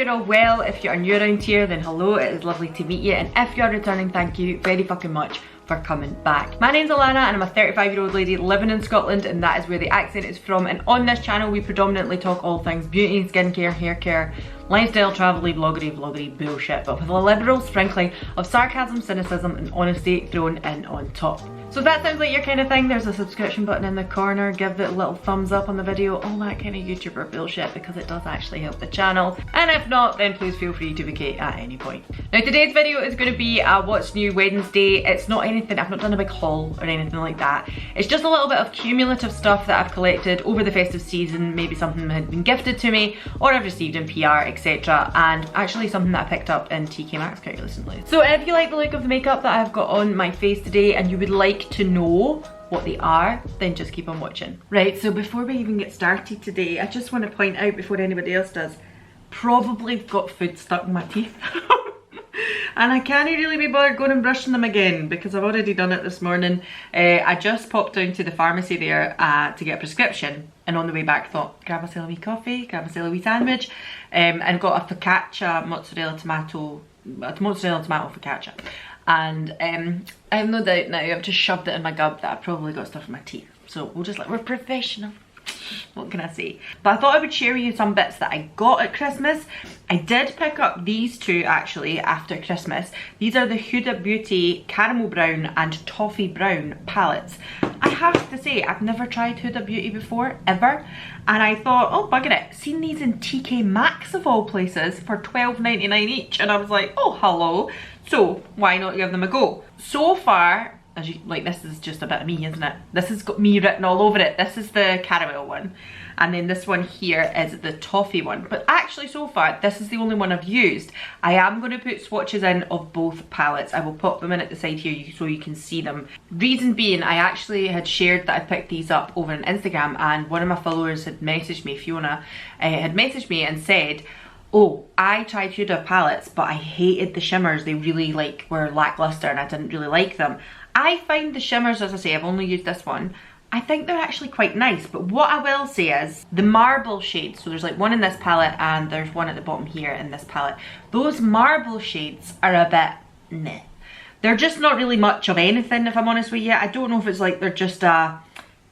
you're all well. If you're new around here, then hello, it is lovely to meet you. And if you're returning, thank you very fucking much for coming back. My name's ALANNA and I'm a 35-year-old lady living in Scotland, and that is where the accent is from. And on this channel we predominantly talk all things beauty, skincare, hair care, lifestyle, travel-y, vloggery bullshit, but with a liberal sprinkling of sarcasm, cynicism and honesty thrown in on top. So if that sounds like your kind of thing, there's a subscription button in the corner. Give it a little thumbs up on the video, all that kind of YouTuber bullshit, because it does actually help the channel. And if not, then please feel free to vacate at any point. Now today's video is going to be a What's New Wednesday. It's not anything, I've not done a big haul or anything like that. It's just a little bit of cumulative stuff that I've collected over the festive season. Maybe something had been gifted to me or I've received in PR, etc. And actually something that I picked up in TK Maxx quite recently. So if you like the look of the makeup that I've got on my face today and you would like to know what they are, then just keep on watching. Right, so before we even get started today, I just want to point out before anybody else does, probably got food stuck in my teeth. And I can't really be bothered going and brushing them again because I've already done it this morning. I just popped down to the pharmacy there to get a prescription, and on the way back thought, grab myself a wee coffee, grab myself a wee sandwich, and got a focaccia mozzarella tomato focaccia. And I have no doubt now I've just shoved it in my gob that I've probably got stuff in my teeth. So we'll just we're professional. What can I say? But I thought I would share with you some bits that I got at Christmas. I did pick up these two actually after Christmas. These are the Huda Beauty Caramel Brown and Toffee Brown palettes. I have to say, I've never tried Huda Beauty before, ever. And I thought, oh bugger it, seen these in TK Maxx of all places for $12.99 each. And I was like, oh hello. So why not give them a go? So far, as you like, this is just a bit of me, isn't it? This has got me written all over it. This is the caramel one, and then this one here is the toffee one. But actually so far this is the only one I've used. I am going to put swatches in of both palettes. I will pop them in at the side here so you can see them. Reason being, I actually had shared that I picked these up over on Instagram, and one of my followers had messaged me, Fiona, had messaged me and said, oh, I tried Huda palettes but I hated the shimmers. They really were lackluster and I didn't really like them. I find the shimmers, as I say, I've only used this one, I think they're actually quite nice. But what I will say is the marble shades, so there's like one in this palette and there's one at the bottom here in this palette. Those marble shades are a bit meh. They're just not really much of anything, if I'm honest with you. I don't know if it's like they're just a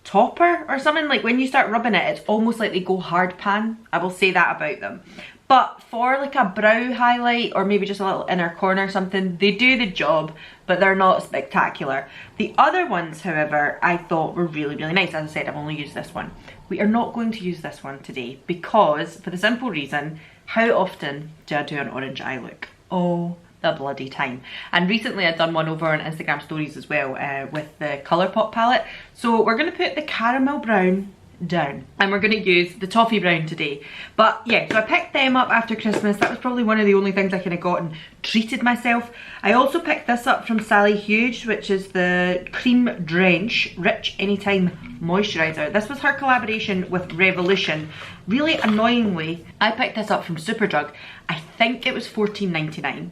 topper or something. Like when you start rubbing it, it's almost like they go hard pan. I will say that about them. But for like a brow highlight or maybe just a little inner corner or something, they do the job, but they're not spectacular. The other ones, however, I thought were really, really nice. As I said, I've only used this one. We are not going to use this one today because, for the simple reason, how often do I do an orange eye look? Oh, the bloody time. And recently I'd done one over on Instagram stories as well with the Colourpop palette. So we're going to put the caramel brown down and we're going to use the toffee brown today. But yeah, so I picked them up after Christmas. That was probably one of the only things I kind of got and treated myself. I also picked this up from Sally Hughes, which is the Cream Drench Rich Anytime Moisturizer. This was her collaboration with Revolution. Really annoyingly, I picked this up from Superdrug. I think it was $14.99.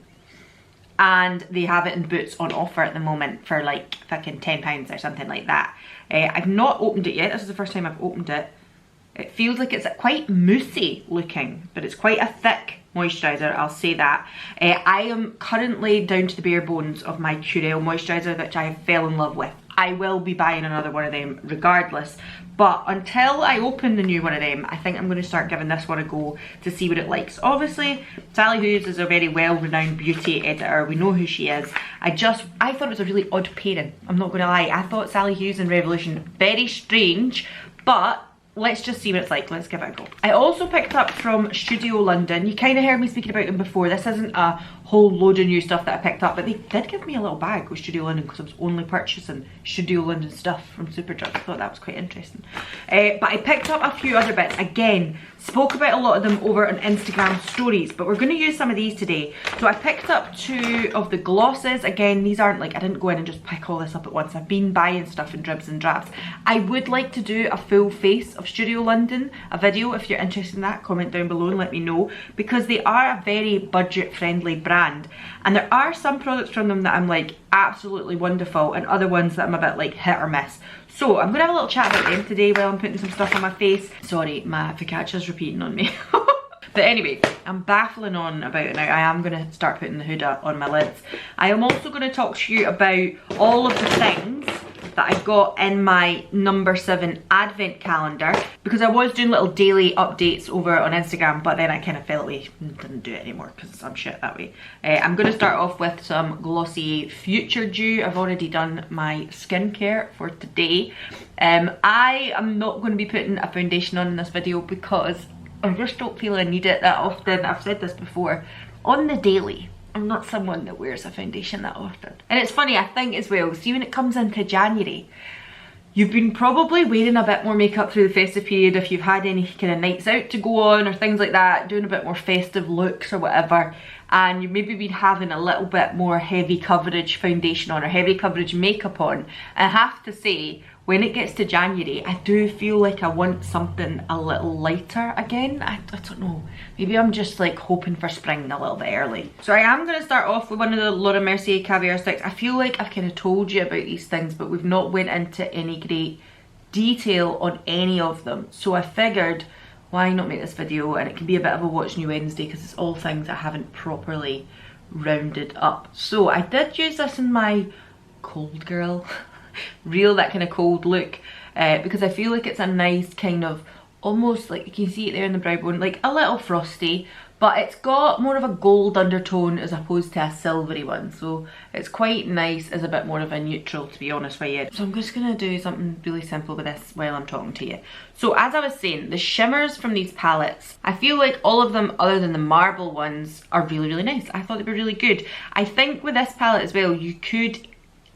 And they have it in Boots on offer at the moment for like fucking £10 or something like that. I've not opened it yet. This is the first time I've opened it. It feels like it's quite moussey looking, but it's quite a thick moisturiser, I'll say that. I am currently down to the bare bones of my Crayon moisturiser, which I fell in love with. I will be buying another one of them regardless. But until I open the new one of them, I think I'm going to start giving this one a go to see what it likes. Obviously, Sally Hughes is a very well-renowned beauty editor. We know who she is. I thought it was a really odd pairing. I'm not going to lie. I thought Sally Hughes and Revolution, very strange, but let's just see what it's like. Let's give it a go. I also picked up from Studio London. You kind of heard me speaking about them before. This isn't a whole load of new stuff that I picked up, but they did give me a little bag with Studio London because I was only purchasing Studio London stuff from Superdrug. I thought that was quite interesting. But I picked up a few other bits. Again, spoke about a lot of them over on Instagram stories, but we're going to use some of these today. So I picked up two of the glosses. Again, these aren't like, I didn't go in and just pick all this up at once. I've been buying stuff in dribs and drabs. I would like to do a full face of Studio London, a video. If you're interested in that, comment down below and let me know, because they are a very budget friendly brand. And there are some products from them that I'm like absolutely wonderful, and other ones that I'm a bit like hit or miss. So I'm gonna have a little chat about them today while I'm putting some stuff on my face. Sorry, my focaccia's repeating on me. But anyway, I'm baffling on about it now. I am going to start putting the Huda on my lids. I am also going to talk to you about all of the things that I got in my number 7 advent calendar, because I was doing little daily updates over on Instagram, but then I kind of felt like didn't do it anymore because I'm shit that way. I'm going to start off with some Glossier Future Dew. I've already done my skincare for today. I am not going to be putting a foundation on in this video because I just don't feel I need it that often. I've said this before. On the daily, I'm not someone that wears a foundation that often. And it's funny, I think as well, see when it comes into January, you've been probably wearing a bit more makeup through the festive period if you've had any kind of nights out to go on or things like that, doing a bit more festive looks or whatever, and you've maybe been having a little bit more heavy coverage foundation on or heavy coverage makeup on. I have to say, when it gets to January, I do feel like I want something a little lighter again. I don't know, maybe I'm just like hoping for spring a little bit early. So I am going to start off with one of the Laura Mercier Caviar Sticks. I feel like I've kind of told you about these things, but we've not went into any great detail on any of them. So I figured, why not make this video, and it can be a bit of a Watch New Wednesday because it's all things I haven't properly rounded up. So I did use this in my cold girl real, that kind of cold look, because I feel like it's a nice kind of, almost like you can see it there in the brow bone, like a little frosty, but it's got more of a gold undertone as opposed to a silvery one, so it's quite nice as a bit more of a neutral, to be honest with you. So I'm just gonna do something really simple with this while I'm talking to you. So as I was saying, the shimmers from these palettes, I feel like all of them other than the marble ones are really nice. I thought they were really good. I think with this palette as well, you could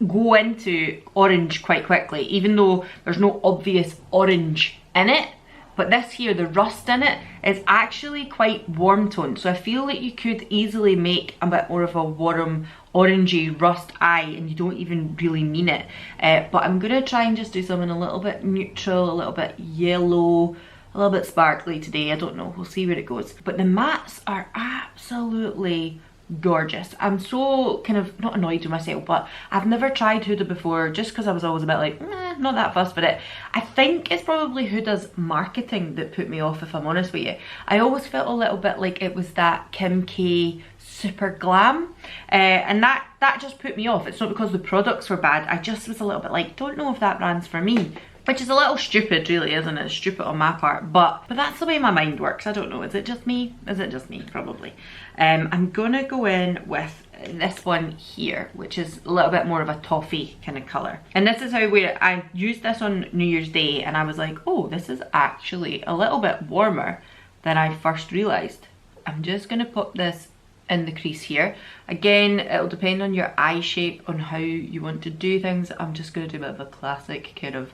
go into orange quite quickly, even though there's no obvious orange in it. But this here, the rust in it, is actually quite warm toned. So I feel like you could easily make a bit more of a warm, orangey rust eye, and you don't even really mean it. But I'm gonna try and just do something a little bit neutral, a little bit yellow, a little bit sparkly today. I don't know, we'll see where it goes. But the mattes are absolutely gorgeous. I'm so kind of not annoyed with myself, but I've never tried Huda before just because I was always a bit like not that fussed with it. I think it's probably Huda's marketing that put me off, if I'm honest with you. I always felt a little bit like it was that Kim K super glam, and that just put me off. It's not because the products were bad, I just was a little bit like, don't know if that brand's for me. Which is a little stupid really, isn't it? Stupid on my part, but that's the way my mind works. I don't know, is it just me? Is it just me? Probably. I'm gonna go in with this one here, which is a little bit more of a toffee kind of colour. And this is how I used this on New Year's Day, and I was like, oh, this is actually a little bit warmer than I first realised. I'm just gonna pop this in the crease here. Again, it'll depend on your eye shape, on how you want to do things. I'm just gonna do a bit of a classic kind of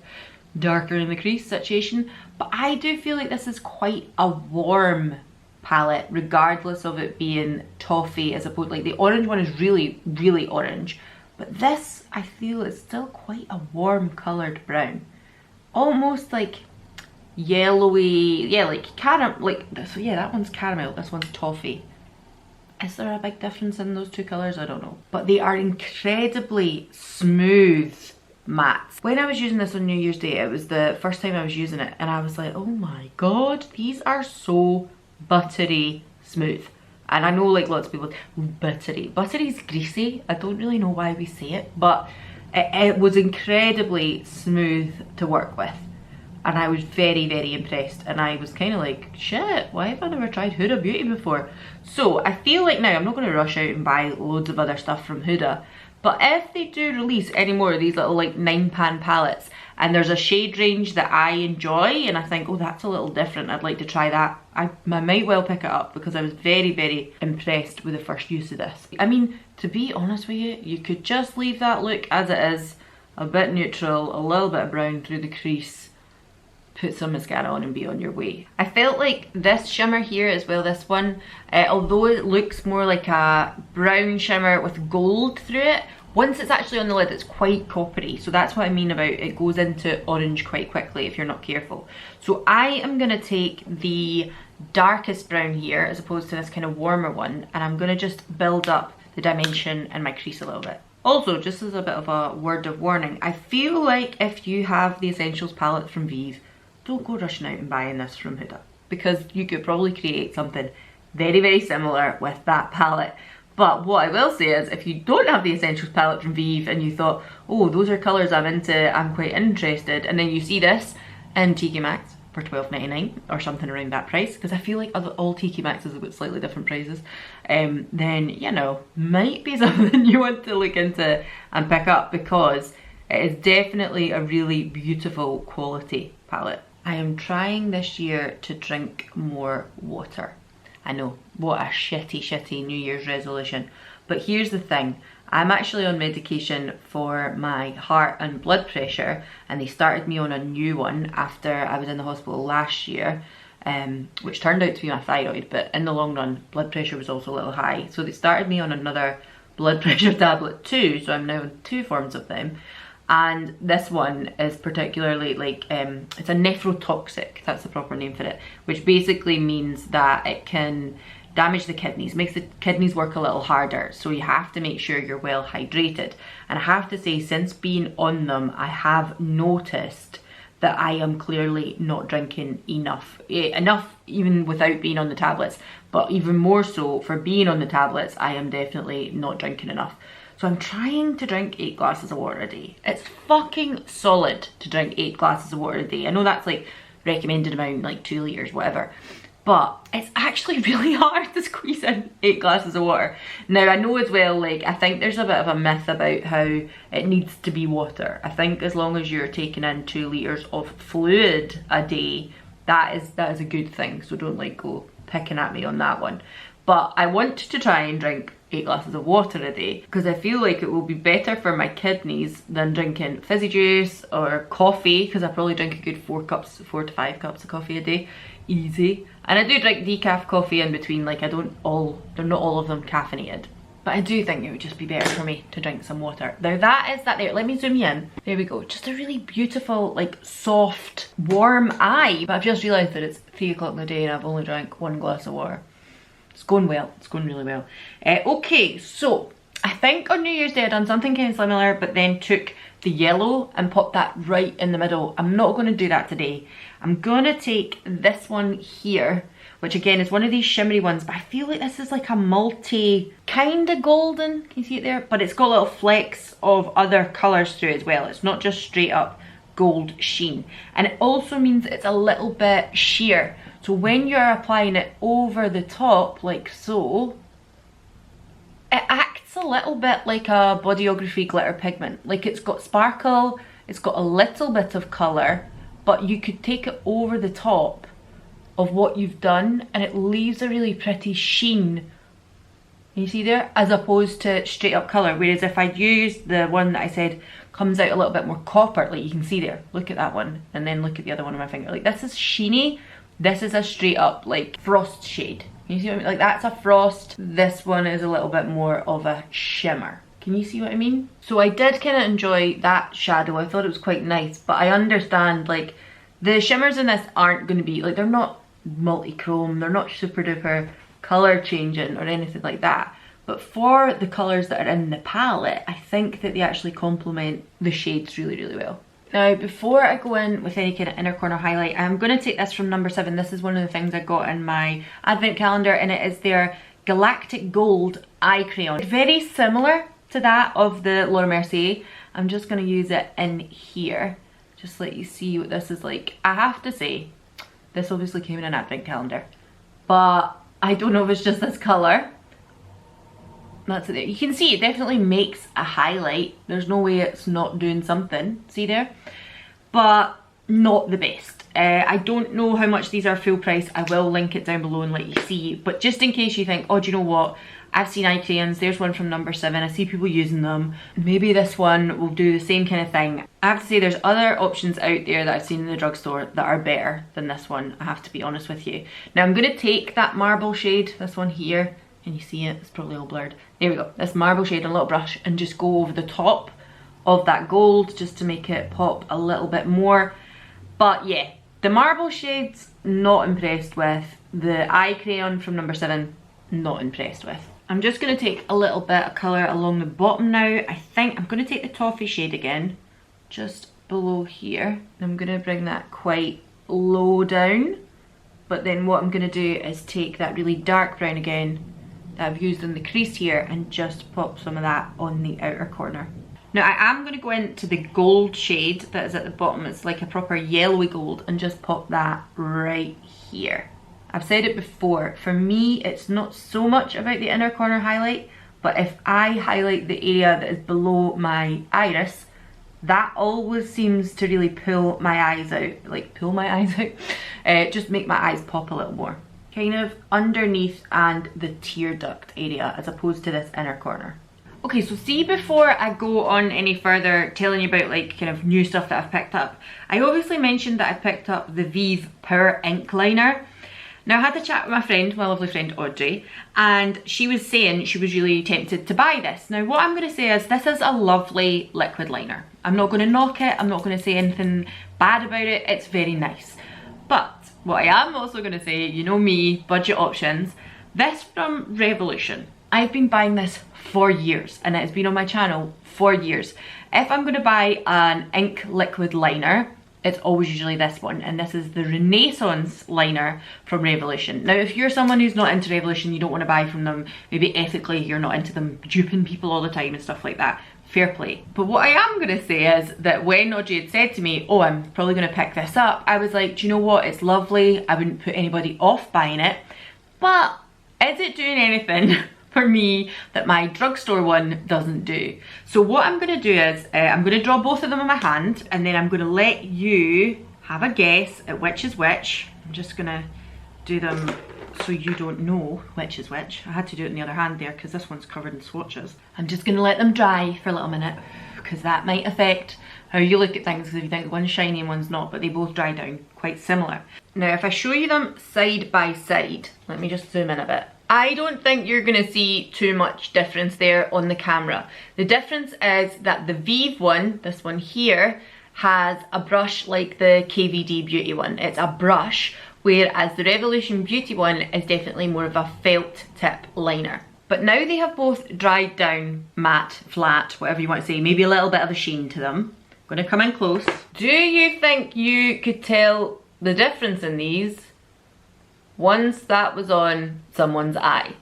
darker in the crease situation, but I do feel like this is quite a warm palette, regardless of it being toffee, as opposed, like the orange one is really orange, but this I feel is still quite a warm coloured brown, almost like yellowy, yeah, like caramel, like this. Yeah, that one's caramel, this one's toffee. Is there a big difference in those two colours? I don't know, but they are incredibly smooth mattes. When I was using this on New Year's Day, it was the first time I was using it, and I was like, oh my god, these are so buttery smooth. And I know like lots of people, buttery's greasy. I don't really know why we say it, but it was incredibly smooth to work with, and I was very impressed. And I was kind of like, shit, why have I never tried Huda Beauty before? So I feel like now I'm not going to rush out and buy loads of other stuff from Huda, but if they do release any more of these little like 9-pan palettes, and there's a shade range that I enjoy and I think, oh, that's a little different, I'd like to try that, I might well pick it up, because I was very impressed with the first use of this. I mean, to be honest with you, you could just leave that look as it is, a bit neutral, a little bit of brown through the crease, put some mascara on and be on your way. I felt like this shimmer here as well, this one, although it looks more like a brown shimmer with gold through it, once it's actually on the lid, it's quite coppery. So that's what I mean about it goes into orange quite quickly if you're not careful. So I am gonna take the darkest brown here as opposed to this kind of warmer one, and I'm gonna just build up the dimension in my crease a little bit. Also, just as a bit of a word of warning, I feel like if you have the Essentials palette from Vive, don't go rushing out and buying this from Huda. because you could probably create something very, very similar with that palette. But what I will say is, if you don't have the Essentials palette from Vive and you thought, oh, those are colours I'm into, I'm quite interested, and then you see this in TK Maxx for £12.99 or something around that price, because I feel like all TK Maxx's have got slightly different prices, then, you know, might be something you want to look into and pick up, because it is definitely a really beautiful quality palette. I am trying this year to drink more water. I know, what a shitty New Year's resolution. But here's the thing, I'm actually on medication for my heart and blood pressure, and they started me on a new one after I was in the hospital last year, which turned out to be my thyroid, but in the long run, blood pressure was also a little high. So they started me on another blood pressure tablet too, so I'm now on 2 forms of them. And this one is particularly like, it's a nephrotoxic, that's the proper name for it, which basically means that it can damage the kidneys, makes the kidneys work a little harder, so you have to make sure you're well hydrated. And I have to say, since being on them, I have noticed that I am clearly not drinking enough. Enough even without being on the tablets, but even more so for being on the tablets, I am definitely not drinking enough. So I'm trying to drink 8 glasses of water a day. It's fucking solid to drink 8 glasses of water a day. I know that's like recommended amount, like 2 litres, whatever. But it's actually really hard to squeeze in 8 glasses of water. Now I know as well, like, I think there's a bit of a myth about how it needs to be water. I think as long as you're taking in 2 litres of fluid a day, that is a good thing. So don't like go picking at me on that one. But I want to try and drink 8 glasses of water a day, because I feel like it will be better for my kidneys than drinking fizzy juice or coffee, because I probably drink a good 4 to 5 cups of coffee a day, easy. And I do drink decaf coffee in between, like they're not all of them caffeinated. But I do think it would just be better for me to drink some water. Now that is that there. Let me zoom you in. There we go. Just a really beautiful, like soft, warm eye. But I've just realised that it's 3 o'clock in the day and I've only drank 1 glass of water. It's going well, it's going really well. Okay, so I think on New Year's Day I done something kind of similar, but then took the yellow and popped that right in the middle. I'm not going to do that today. I'm going to take this one here, which again is one of these shimmery ones, but I feel like this is like a multi, kind of golden, can you see it there? But it's got little flecks of other colours through it as well. It's not just straight up gold sheen. And it also means it's a little bit sheer. So when you're applying it over the top, like so, it acts a little bit like a Bodyography glitter pigment. Like it's got sparkle, it's got a little bit of colour, but you could take it over the top of what you've done and it leaves a really pretty sheen. You see there? As opposed to straight up colour. Whereas if I'd used the one that I said comes out a little bit more copper, like you can see there, look at that one, and then look at the other one on my finger. Like this is sheeny. This is a straight up like frost shade. Can you see what I mean? Like that's a frost. This one is a little bit more of a shimmer. Can you see what I mean? So I did kind of enjoy that shadow. I thought it was quite nice, but I understand like the shimmers in this aren't going to be like, they're not multi-chrome, they're not super duper colour changing or anything like that. But for the colours that are in the palette, I think that they actually complement the shades really, really well. Now, before I go in with any kind of inner corner highlight, I'm going to take this from No7. This is one of the things I got in my advent calendar, and it is their Galactic Gold Eye Crayon. Very similar to that of the Laura Mercier. I'm just going to use it in here, just let you see what this is like. I have to say, this obviously came in an advent calendar, but I don't know if it's just this colour. That's it there. You can see it definitely makes a highlight. There's no way it's not doing something. See there? But not the best. I don't know how much these are full price. I will link it down below and let you see. But just in case you think, oh, do you know what? I've seen eye crayons. There's one from No7. I see people using them. Maybe this one will do the same kind of thing. I have to say there's other options out there that I've seen in the drugstore that are better than this one. I have to be honest with you. Now I'm going to take that marble shade, this one here. Can you see it? It's probably all blurred. There we go. This marble shade and a little brush and just go over the top of that gold just to make it pop a little bit more. But yeah, the marble shades, not impressed with. The eye crayon from No7, not impressed with. I'm just going to take a little bit of colour along the bottom now. I think I'm going to take the toffee shade again, just below here. I'm going to bring that quite low down. but then what I'm going to do is take that really dark brown again that I've used in the crease here and just pop some of that on the outer corner. Now I am going to go into the gold shade that is at the bottom. It's like a proper yellowy gold, and just pop that right here. I've said it before, for me it's not so much about the inner corner highlight, but if I highlight the area that is below my iris, that always seems to really pull my eyes out, like pull my eyes out, just make my eyes pop a little more. Kind of underneath and the tear duct area as opposed to this inner corner. Okay, so see, before I go on any further telling you about like kind of new stuff that I've picked up, I obviously mentioned that I picked up the Vive Power Ink Liner. Now I had a chat with my friend, my lovely friend Audrey, and she was saying she was really tempted to buy this. Now what I'm going to say is this is a lovely liquid liner. I'm not going to knock it, I'm not going to say anything bad about it, it's very nice. But what I am also going to say, you know me, budget options, this from Revolution. I've been buying this for years and it has been on my channel for years. If I'm going to buy an ink liquid liner, it's always usually this one, and this is the Renaissance liner from Revolution. Now if you're someone who's not into Revolution, you don't want to buy from them, maybe ethically you're not into them duping people all the time and stuff like that, fair play. But what I am going to say is that when Audrey had said to me, oh, I'm probably going to pick this up, I was like, do you know what, it's lovely, I wouldn't put anybody off buying it, but is it doing anything for me that my drugstore one doesn't do? So what I'm going to do is I'm going to draw both of them on my hand, and then I'm going to let you have a guess at which is which. I'm just going to do them so you don't know which is which. I had to do it in the other hand there because this one's covered in swatches. I'm just going to let them dry for a little minute because that might affect how you look at things, because if you think one's shiny and one's not, but they both dry down quite similar. Now if I show you them side by side, let me just zoom in a bit. I don't think you're going to see too much difference there on the camera. The difference is that the Vive one, this one here, has a brush like the KVD Beauty one. It's a brush, whereas the Revolution Beauty one is definitely more of a felt tip liner. But now they have both dried down, matte, flat, whatever you want to say, maybe a little bit of a sheen to them. I'm going to come in close. Do you think you could tell the difference in these once that was on someone's eye?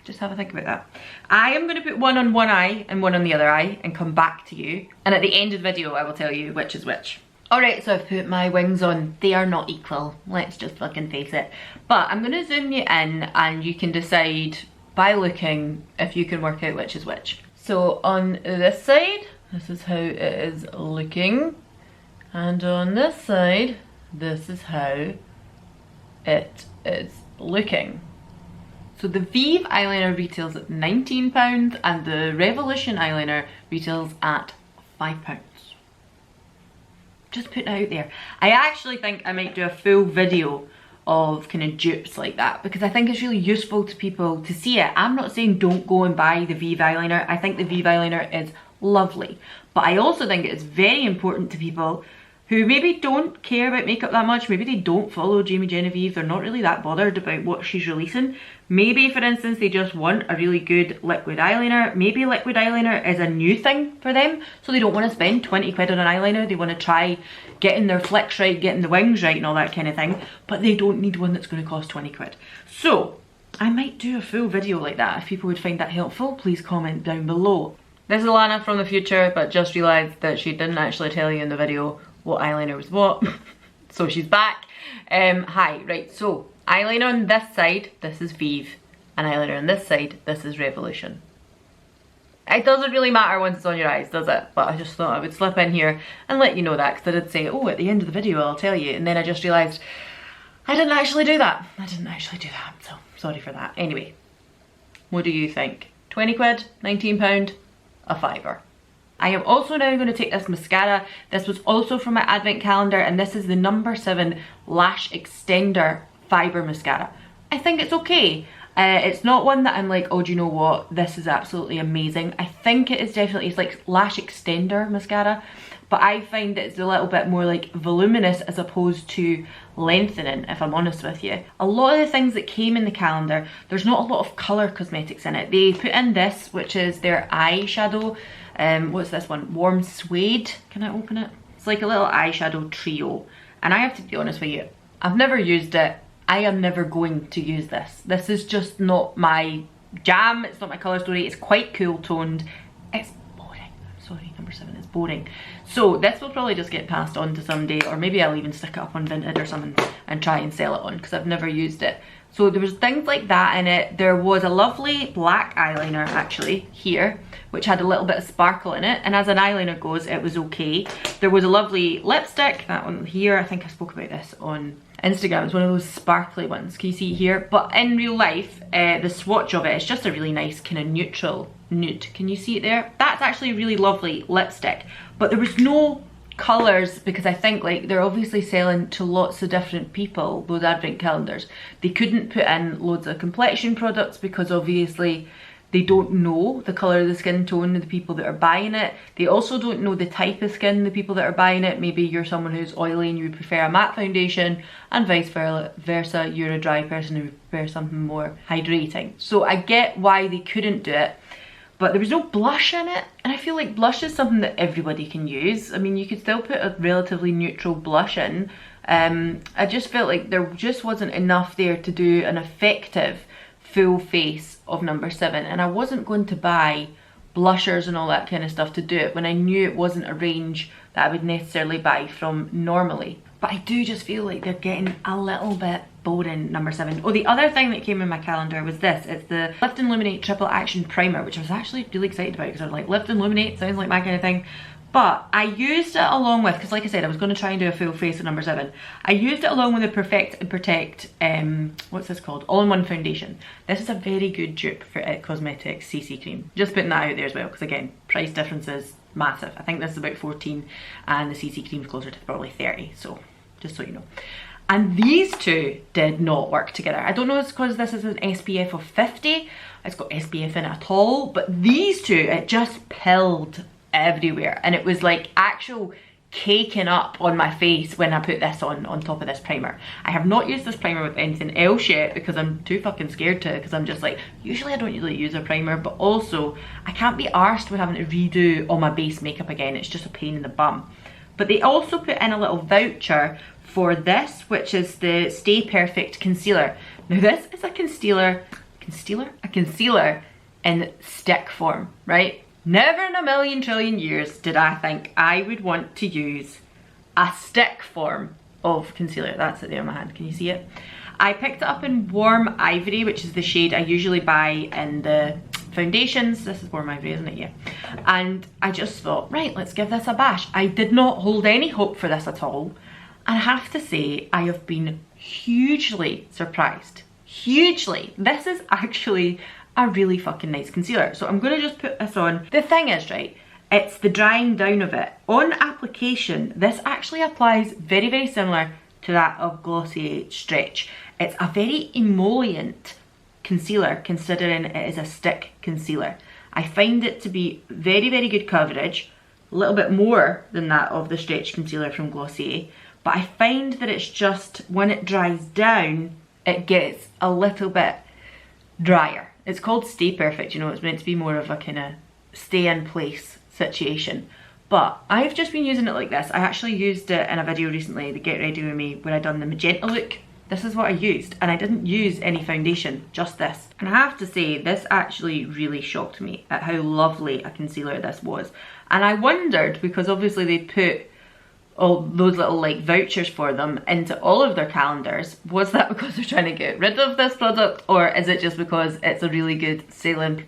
Just have a think about that. I am going to put one on one eye and one on the other eye and come back to you. And at the end of the video, I will tell you which is which. Alright, so I've put my wings on. They are not equal. Let's just fucking face it. But I'm going to zoom you in and you can decide by looking if you can work out which is which. So on this side, this is how it is looking. And on this side, this is how it is looking. So the Vive eyeliner retails at £19 and the Revolution eyeliner retails at £5. Just putting it out there. I actually think I might do a full video of kind of dupes like that because I think it's really useful to people to see it. I'm not saying don't go and buy the Vive eyeliner. I think the Vive eyeliner is lovely. But I also think it's very important to people who maybe don't care about makeup that much. Maybe they don't follow Jamie Genevieve. They're not really that bothered about what she's releasing. Maybe, for instance, they just want a really good liquid eyeliner. Maybe liquid eyeliner is a new thing for them, so they don't want to spend 20 quid on an eyeliner. They want to try getting their flicks right, getting the wings right and all that kind of thing, but they don't need one that's going to cost 20 quid. So I might do a full video like that. If people would find that helpful, please comment down below. This is ALANNA from the future, but just realised that she didn't actually tell you in the video what eyeliner was what. So she's back. Hi, right, so eyeliner on this side, this is Vive, and eyeliner on this side, this is Revolution. It doesn't really matter once it's on your eyes, does it? But I just thought I would slip in here and let you know that, because I did say, oh, at the end of the video I'll tell you, and then I just realised I didn't actually do that. So sorry for that. Anyway, what do you think? 20 quid, £19, a fiver. I am also now going to take this mascara. This was also from my advent calendar, and this is the No7 Lash Extender Fibre Mascara. I think it's okay. It's not one that I'm like, oh, do you know what? This is absolutely amazing. I think it is definitely, it's like lash extender mascara, but I find it's a little bit more like voluminous as opposed to lengthening, if I'm honest with you. A lot of the things that came in the calendar, there's not a lot of colour cosmetics in it. They put in this, which is their eyeshadow. What's this one? Warm Suede. Can I open it? It's like a little eyeshadow trio. And I have to be honest with you, I've never used it. I am never going to use this. This is just not my jam. It's not my colour story. It's quite cool toned. It's boring. I'm sorry, number 7 is boring. So this will probably just get passed on to somebody, or maybe I'll even stick it up on Vinted or something and try and sell it on, because I've never used it. So there was things like that in it. There was a lovely black eyeliner actually here, which had a little bit of sparkle in it, and as an eyeliner goes, it was okay. There was a lovely lipstick, that one here. I think I spoke about this on Instagram. It's one of those sparkly ones. Can you see here? But in real life, the swatch of it is just a really nice kind of neutral nude. Can you see it there? That's actually a really lovely lipstick, but there was no colours, because I think like they're obviously selling to lots of different people, those advent calendars. They couldn't put in loads of complexion products because obviously they don't know the colour of the skin tone of the people that are buying it. They also don't know the type of skin the people that are buying it. Maybe you're someone who's oily and you prefer a matte foundation, and vice versa, you're a dry person who prefers something more hydrating. So I get why they couldn't do it, but there was no blush in it, and I feel like blush is something that everybody can use. I mean, you could still put a relatively neutral blush in. I just felt like there just wasn't enough there to do an effective full face of number 7, and I wasn't going to buy blushers and all that kind of stuff to do it when I knew it wasn't a range that I would necessarily buy from normally. But I do just feel like they're getting a little bit boring, number 7. Oh, the other thing that came in my calendar was this. It's the Lift and Illuminate Triple Action Primer, which I was actually really excited about because I was like, Lift and Illuminate sounds like my kind of thing. But I used it along with, because like I said, I was going to try and do a full face of number 7. I used it along with the Perfect and Protect, what's this called? All-in-One Foundation. This is a very good dupe for It Cosmetics CC Cream. Just putting that out there as well, because again, price differences massive. I think this is about 14 and the CC Cream's closer to probably 30, so just so you know. And these two did not work together. I don't know if it's because this is an SPF of 50, it's got SPF in it at all, but these two, it just pilled everywhere, and it was like actual caking up on my face when I put this on top of this primer. I have not used this primer with anything else yet because I'm too fucking scared to, because I'm just like, usually I don't really use a primer, but also I can't be arsed with having to redo all my base makeup again. It's just a pain in the bum. But they also put in a little voucher for this, which is the Stay Perfect Concealer. Now this is a concealer in stick form, right? Never in a million trillion years did I think I would want to use a stick form of concealer. That's it there in my hand, can you see it? I picked it up in Warm Ivory, which is the shade I usually buy in the foundations. This is Warm Ivory, isn't it? Yeah. And I just thought, right, let's give this a bash. I did not hold any hope for this at all. And I have to say, I have been hugely surprised. Hugely. This is actually a really fucking nice concealer. So I'm going to just put this on. The thing is, right, it's the drying down of it. On application, this actually applies very, very similar to that of Glossier Stretch. It's a very emollient concealer considering it is a stick concealer. I find it to be very, very good coverage, a little bit more than that of the Stretch concealer from Glossier, but I find that it's just, when it dries down, it gets a little bit drier. It's called Stay Perfect, you know, it's meant to be more of a kind of stay in place situation. But I've just been using it like this. I actually used it in a video recently, the Get Ready With Me, where I done the magenta look. This is what I used, and I didn't use any foundation, just this. And I have to say, this actually really shocked me at how lovely a concealer this was. And I wondered, because obviously they put all those little like vouchers for them into all of their calendars, was that because they're trying to get rid of this product, or is it just because it's a really good selling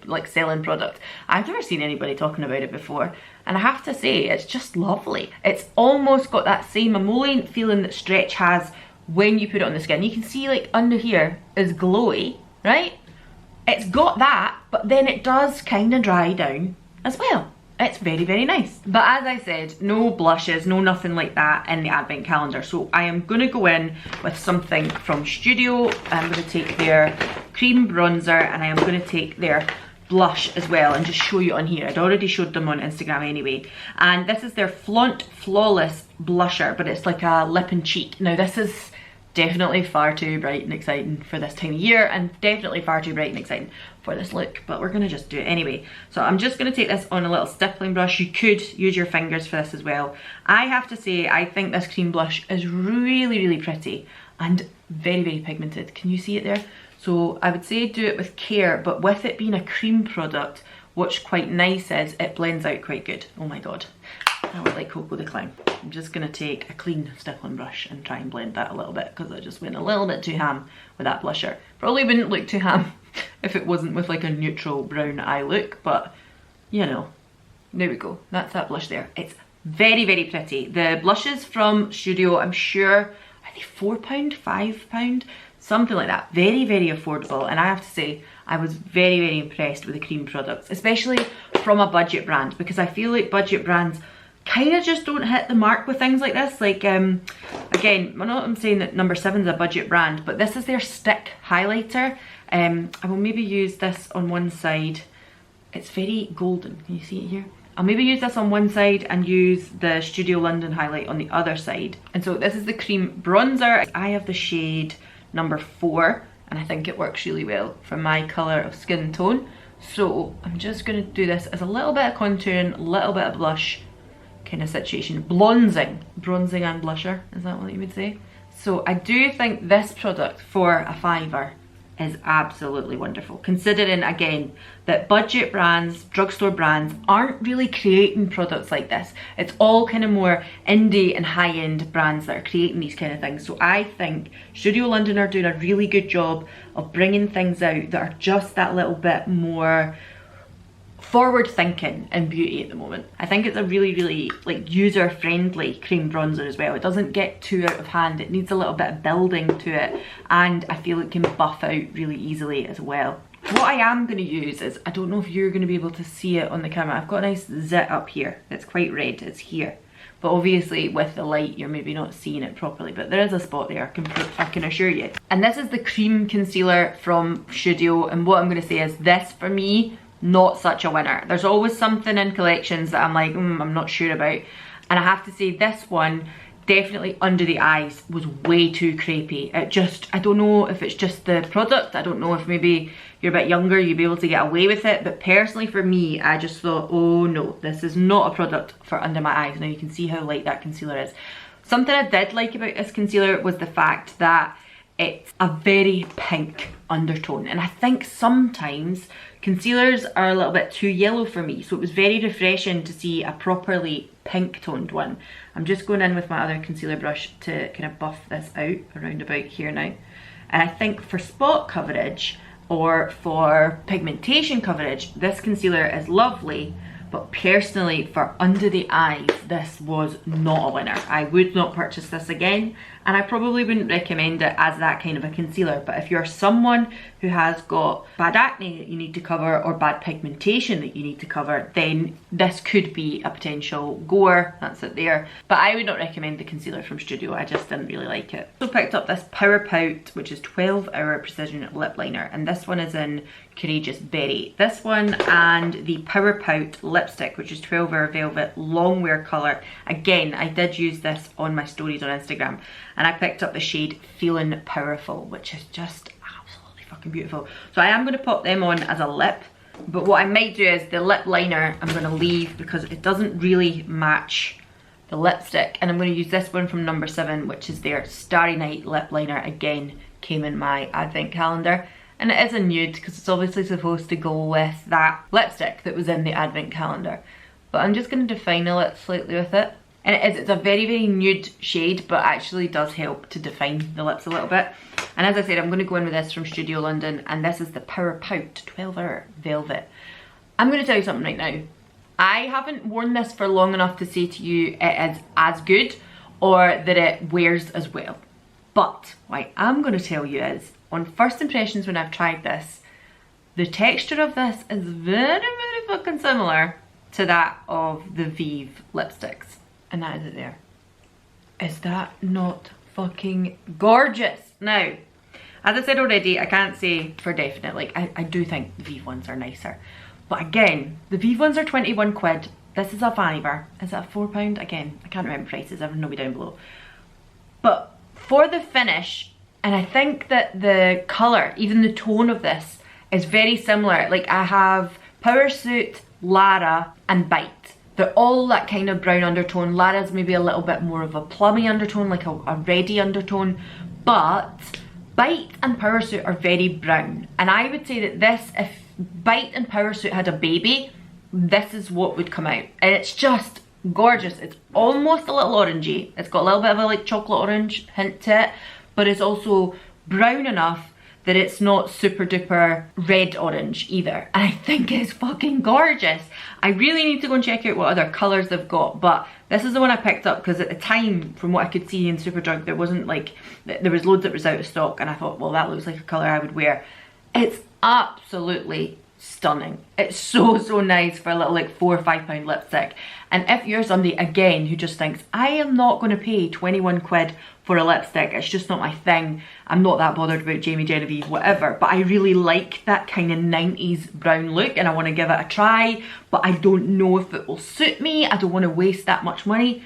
product? I've never seen anybody talking about it before, and I have to say, it's just lovely. It's almost got that same emollient feeling that Stretch has when you put it on the skin. You can see like under here is glowy, right? It's got that, but then it does kind of dry down as well. It's very, very nice. But as I said, no blushes, no nothing like that in the advent calendar. So I am going to go in with something from Studio. I'm going to take their cream bronzer, and I am going to take their blush as well, and just show you on here. I'd already showed them on Instagram anyway. And this is their Flaunt Flawless blusher, but it's like a lip and cheek. Now this is Definitely far too bright and exciting for this time of year, and definitely far too bright and exciting for this look, but we're gonna just do it anyway. So I'm just gonna take this on a little stippling brush. You could use your fingers for this as well. I have to say, I think this cream blush is really, really pretty and very, very pigmented. Can you see it there? So I would say do it with care, but with it being a cream product, what's quite nice is it blends out quite good. Oh my God, I look like Coco the Clown. I'm just gonna take a clean stippling brush and try and blend that a little bit, because I just went a little bit too ham with that blusher. Probably wouldn't look too ham if it wasn't with like a neutral brown eye look, but you know, there we go. That's that blush there. It's very, very pretty. The blushes from Studio, I'm sure, are they £4, £5? Something like that. Very, very affordable, and I have to say, I was very, very impressed with the cream products, especially from a budget brand, because I feel like budget brands kind of just don't hit the mark with things like this. Like, again, I'm saying that No7 is a budget brand, but this is their stick highlighter. I will maybe use this on one side. It's very golden, can you see it here? I'll maybe use this on one side and use the Studio London highlight on the other side. And so this is the cream bronzer. I have the shade number 4, and I think it works really well for my colour of skin tone. So I'm just gonna do this as a little bit of contouring, a little bit of blush kind of situation. Bronzing and blusher, is that what you would say? So I do think this product for a £5 is absolutely wonderful, considering again that budget brands, drugstore brands aren't really creating products like this. It's all kind of more indie and high-end brands that are creating these kind of things. So I think Studio London are doing a really good job of bringing things out that are just that little bit more forward thinking in beauty at the moment. I think it's a really, really like user friendly cream bronzer as well. It doesn't get too out of hand. It needs a little bit of building to it, and I feel it can buff out really easily as well. What I am going to use is, I don't know if you're going to be able to see it on the camera, I've got a nice zit up here. It's quite red, it's here. But obviously with the light you're maybe not seeing it properly, but there is a spot there, I can assure you. And this is the cream concealer from Studio, and what I'm going to say is this for me, not such a winner. There's always something in collections that I'm like, I'm not sure about. And I have to say this one, definitely under the eyes, was way too crepey. It just, I don't know if it's just the product. I don't know if maybe you're a bit younger, you'd be able to get away with it. But personally for me, I just thought, oh no, this is not a product for under my eyes. Now you can see how light that concealer is. Something I did like about this concealer was the fact that it's a very pink undertone. And I think sometimes concealers are a little bit too yellow for me, so it was very refreshing to see a properly pink toned one. I'm just going in with my other concealer brush to kind of buff this out around about here now. And I think for spot coverage or for pigmentation coverage, this concealer is lovely, but personally for under the eyes, this was not a winner. I would not purchase this again, and I probably wouldn't recommend it as that kind of a concealer. But if you're someone who has got bad acne that you need to cover, or bad pigmentation that you need to cover, then this could be a potential goer. That's it there. But I would not recommend the concealer from Studio. I just didn't really like it. So picked up this Power Pout, which is 12-hour precision lip liner, and this one is in Courageous Berry. This one and the Power Pout lipstick, which is 12-hour velvet long wear colour. Again, I did use this on my stories on Instagram, and I picked up the shade Feeling Powerful, which is just absolutely fucking beautiful. So I am going to pop them on as a lip, but what I might do is the lip liner I'm going to leave because it doesn't really match the lipstick, and I'm going to use this one from No7, which is their Starry Night lip liner. Again, came in my advent calendar. And it is a nude because it's obviously supposed to go with that lipstick that was in the advent calendar. But I'm just going to define a lip slightly with it. And it's a very, very nude shade, but actually does help to define the lips a little bit. And as I said, I'm going to go in with this from Studio London, and this is the Power Pout 12-hour velvet. I'm going to tell you something right now. I haven't worn this for long enough to say to you it is as good or that it wears as well. But what I am going to tell you is, on first impressions when I've tried this, the texture of this is very, very fucking similar to that of the Vive lipsticks. And that is it there. Is that not fucking gorgeous? Now, as I said already, I can't say for definite, like I do think the Vive ones are nicer. But again, the Vive ones are 21 quid. This is a £5. Is that £4? Again, I can't remember prices, everyone know me down below. But for the finish, and I think that the colour, even the tone of this, is very similar. Like I have Power Suit, Lara and Bite. They're all that kind of brown undertone. Lara's maybe a little bit more of a plummy undertone, like a reddy undertone, but Bite and Power Suit are very brown. And I would say that this, if Bite and Power Suit had a baby, this is what would come out. And it's just gorgeous. It's almost a little orangey. It's got a little bit of a like chocolate orange hint to it, but it's also brown enough that it's not super duper red orange either. And I think it's fucking gorgeous. I really need to go and check out what other colours they've got, but this is the one I picked up because at the time, from what I could see in Superdrug, there wasn't like, there was loads that was out of stock, and I thought, well, that looks like a colour I would wear. It's absolutely stunning. It's so, so nice for a little like £4 or £5 lipstick. And if you're somebody, again, who just thinks, I am not going to pay 21 quid for a lipstick, it's just not my thing, I'm not that bothered about Jamie Genevieve, whatever, but I really like that kind of 90s brown look and I want to give it a try, but I don't know if it will suit me, I don't want to waste that much money.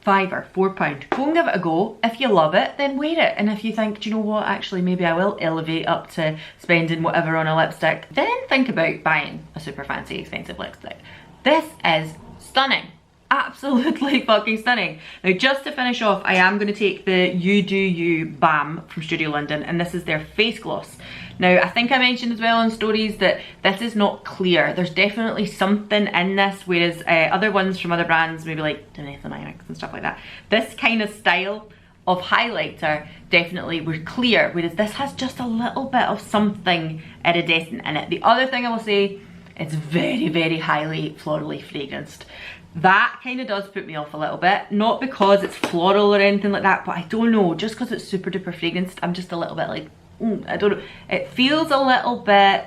£5 or £4. Go and give it a go. If you love it, then wear it. And if you think, do you know what, actually maybe I will elevate up to spending whatever on a lipstick, then think about buying a super fancy expensive lipstick. This is stunning. Absolutely fucking stunning. Now just to finish off, I am going to take the You Do You Balm from Studio London, and this is their face gloss. Now I think I mentioned as well on stories that this is not clear. There's definitely something in this, whereas other ones from other brands, maybe like DERMATICA and stuff like that, this kind of style of highlighter definitely were clear, whereas this has just a little bit of something iridescent in it. The other thing I will say, it's very, very highly florally fragranced. That kind of does put me off a little bit, not because it's floral or anything like that, but I don't know, just because it's super duper fragranced, I'm just a little bit like, I don't know, it feels a little bit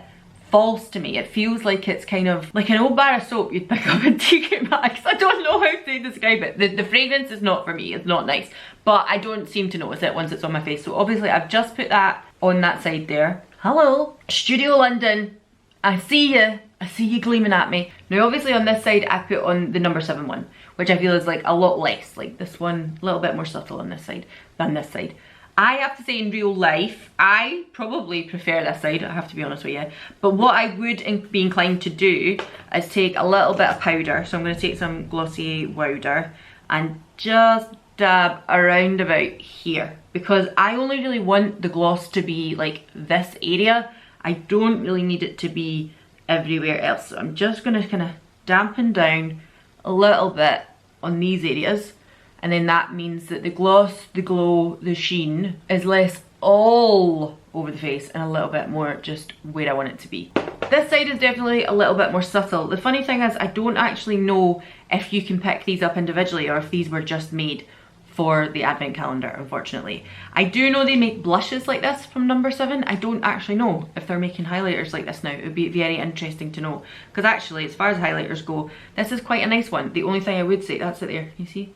false to me. It feels like it's kind of like an old bar of soap you'd pick up in TK Maxx. I don't know how to describe it. The fragrance is not for me, it's not nice, but I don't seem to notice it once it's on my face. So obviously I've just put that on that side there. Hello, Studio London, I see you. I see you gleaming at me. Now obviously on this side I put on the number 7 one, which I feel is like a lot less, like this one a little bit more subtle on this side than this side. I have to say in real life, I probably prefer this side, I have to be honest with you. But what I would be inclined to do is take a little bit of powder. So I'm going to take some Glossier Powder and just dab around about here. Because I only really want the gloss to be like this area. I don't really need it to be everywhere else. So I'm just going to kind of dampen down a little bit on these areas. And then that means that the gloss, the glow, the sheen is less all over the face and a little bit more just where I want it to be. This side is definitely a little bit more subtle. The funny thing is I don't actually know if you can pick these up individually or if these were just made for the advent calendar, unfortunately. I do know they make blushes like this from number 7. I don't actually know if they're making highlighters like this now. It would be very interesting to know. Because actually, as far as highlighters go, this is quite a nice one. The only thing I would say, that's it there, you see?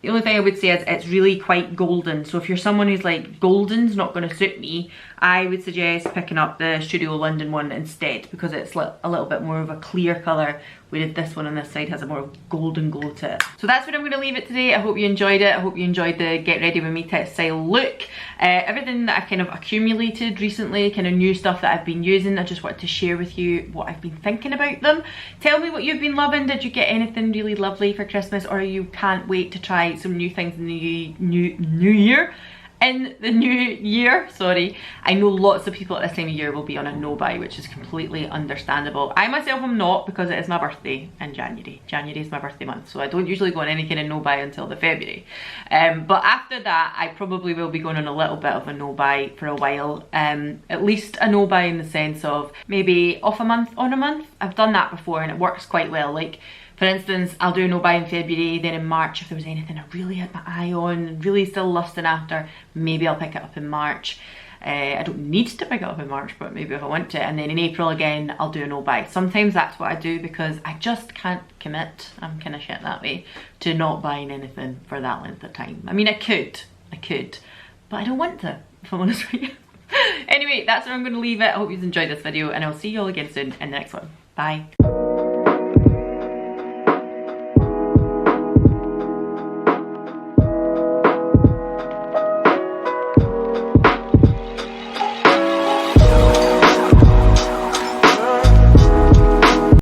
The only thing I would say is it's really quite golden. So if you're someone who's like, golden's not going to suit me, I would suggest picking up the Studio London one instead, because it's a little bit more of a clear colour, whereas this one on this side has a more golden glow to it. So that's where I'm going to leave it today. I hope you enjoyed it. I hope you enjoyed the Get Ready With Me type style look. Everything that I've kind of accumulated recently, kind of new stuff that I've been using, I just wanted to share with you what I've been thinking about them. Tell me what you've been loving. Did you get anything really lovely for Christmas, or you can't wait to try some new things in the new year? In the new year, sorry. I know lots of people at this time of year will be on a no-buy, which is completely understandable. I myself am not, because it is my birthday in January. January is my birthday month, so I don't usually go on any kind of no-buy until the February. But after that, I probably will be going on a little bit of a no-buy for a while. At least a no-buy in the sense of maybe off a month, on a month. I've done that before and it works quite well. Like, for instance, I'll do a no-buy in February, then in March, if there was anything I really had my eye on, really still lusting after, maybe I'll pick it up in March. I don't need to pick it up in March, but maybe if I want to. And then in April again, I'll do a no-buy. Sometimes that's what I do because I just can't commit, I'm kind of shit that way, to not buying anything for that length of time. I mean, I could, but I don't want to, if I'm honest with you. Anyway, that's where I'm going to leave it. I hope you've enjoyed this video, and I'll see you all again soon in the next one. Bye.